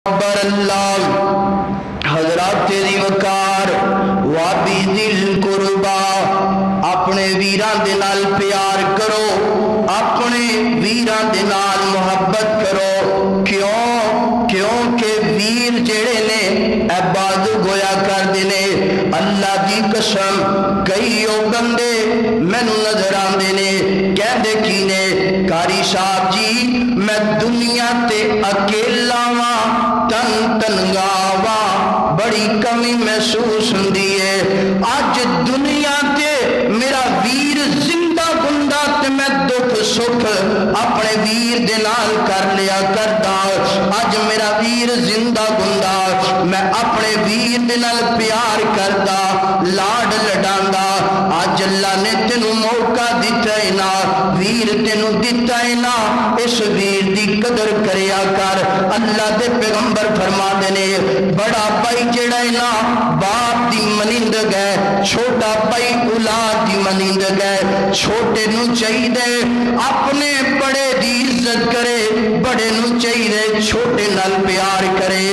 اکبر اللہ حضرات دی وقار وابی دل قربا اپنے ویران دے نال پیار کرو، اپنے ویران دے نال محبت کرو۔ کیوں کہ ویر جڑے نے عباد گویا کر دینے۔ اللہ دی قسم کئی بندے مینوں نظر آندے نے کہندے کی نے قاری صاحب جی میں دنیا تے اکیلا واں تن تنگا واں بڑی کمی محسوس ہوندی ہے۔ اج دنیا تے میرا ویر زندہ گندا تے میں دکھ سکھ اپنے ویر دے نال کر لیا کردا۔ اج میرا ویر زندہ گندا میں اپنے ویر دے نال پیار کردا، لاڈ لڈاندا۔ اج اللہ نے تینوں موقع دتا ہے نا، ویر تینوں دتا ہے نا، اس ویر دی قدر کریا کر۔ اللہ دے پیغمبر فرما دینے بڑا بھائی جڑا ہے نا باپ دی منند گئے، چھوٹا بھائی اولاد دی منند گئے۔ چھوٹے نو چاہیے اپنے بڑے دی عزت کرے، بڑے نو چاہیے چھوٹے نال پیار کرے۔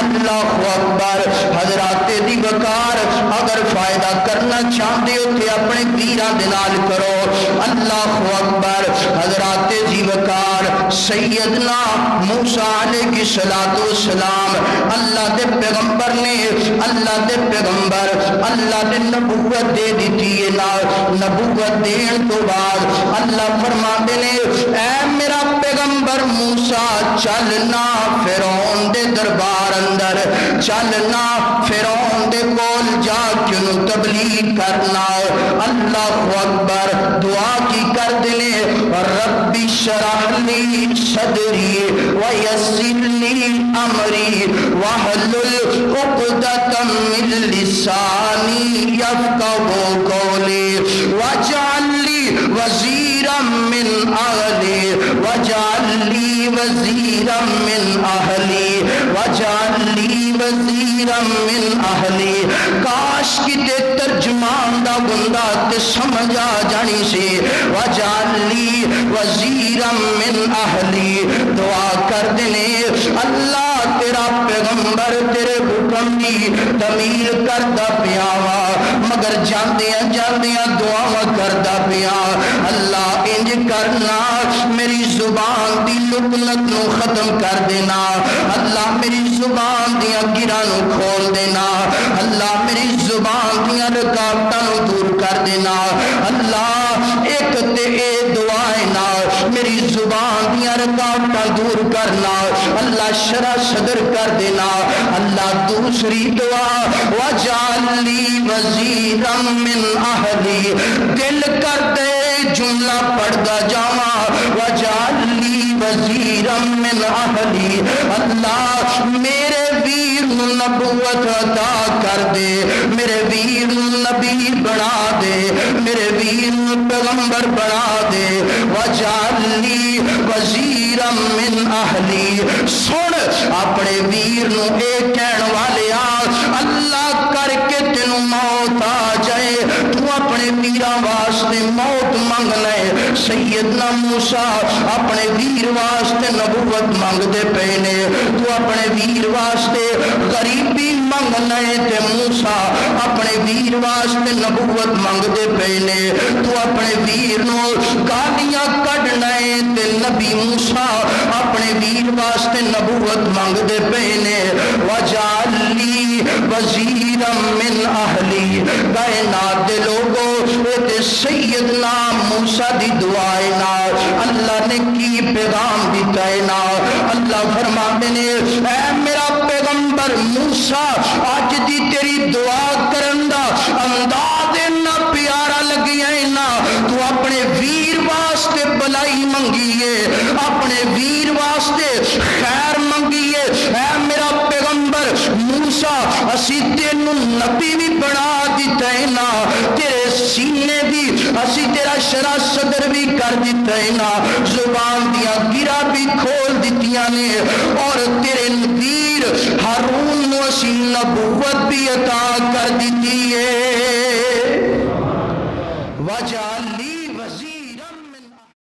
اللہ اکبر حضرات دی وقار اگر فائدہ کرنا چاہتے ہو تو اپنے ویران دے نال کرو۔ اللہ اکبر حضرات دی وقار سیدنا موسیٰ علیہ السلام اللہ دے پیغمبر نے اللہ نے نبوت دے دیتی ہے نا، نبوت دین تو بعد اللہ فرما دینے اے میرا پیغمبر موسیٰ چلنا فرعون دے دربار اندر، چلنا فرعون دے کول جا کے انہوں تبلیغ کرنا۔ اللہ اکبر دعا کی کر دینے رب اشرح لی صدری ویسر لی امری واحلل عقدۃ من لسانی یفقہوا قولی واجعل لی وزیرا من اہلی واجعل لی وزیرا من اہلی واجعل لی وزیرا من اہلی۔ کاش کتے ترجمان دا بندہ تے سمجھ آ جانی سی واجعل لی وزیرا من اہلی۔ دعا کر دینے اللہ تیرا پیغمبر تیرے حکم کی تعمیل کردا پیا وا، مگر جاندیاں دعا کردا پیا اللہ انج کرنا میری زبان دی لکنت نو ختم کر دینا، اللہ میری زبان دیاں گراں نو کھول دینا، اللہ میری زبان دیاں رکاوٹاں نو دور کر دینا۔ اللہ ایک تے اے دعائیں نا میری زبان دیاں رکاوٹاں دور کرنا، اللہ شرح صدر کر دینا۔ اللہ دوسری دعا وَجَعَلْ لِي وَزِيرًا مِّنْ أَهْلِي، دل کر دے جملہ پڑھدا جاواں وَجَعَلْ لِي وَزِيرًا مِّنْ أَهْلِي۔ اللہ میرے ویر نبوت عطا کر دے، میرے ویر نبی بنا دے، میرے ویر پیغمبر بنا دے۔ وَجَعَلْ لِي وَزِيرًا مِّنْ أَهْلِي۔ سن اپنے ویر نو اے کہن والے اللہ کر کے تینوں موت آ جائے تو اپنے ویراں واسطے موت منگ لے۔ سیدنا موسیٰ اپنے ویر واسطے نبوت منگ دے پینے، تو اپنے ویر واسطے غریبی منگ لے تے موسیٰ اپنے ویر واسطے نبوت منگ دے پینے، تو اپنے ویر نو گالیاں کڈنے تے نبی موسیٰ اپنے ویر واسطے نبوت منگ دے پینے۔ وَجَعَلْ لِي وَزِيرًا مِّنْ أَهْلِي۔ کائنات دے لوگوں تے سیدنا موسیٰ دی دعائے نا اللہ نے کی پیغام دیتا ہے نا۔ اللہ فرما دینے اے میرا پیغمبر موسیٰ آج دی تیری دعا کرندہ انداز نہ پیارا لگی ہے نا، تو اپنے ویر واسطے بلائی منگیے، اپنے ویر واسطے خیر منگیے۔ اے میرا پیغمبر موسیٰ اسی تینوں نبی بھی بنا دیتا ہے نا، تیرے سینے بھی اسی تیرا شرح صدر بھی کر دیتا ہے نا، زبان دیا گرا بھی کھول دیتیاں نے، اور تیرے ویر ہارون نو اسی نبوت بھی عطا کر دیتی ہے۔ وجہ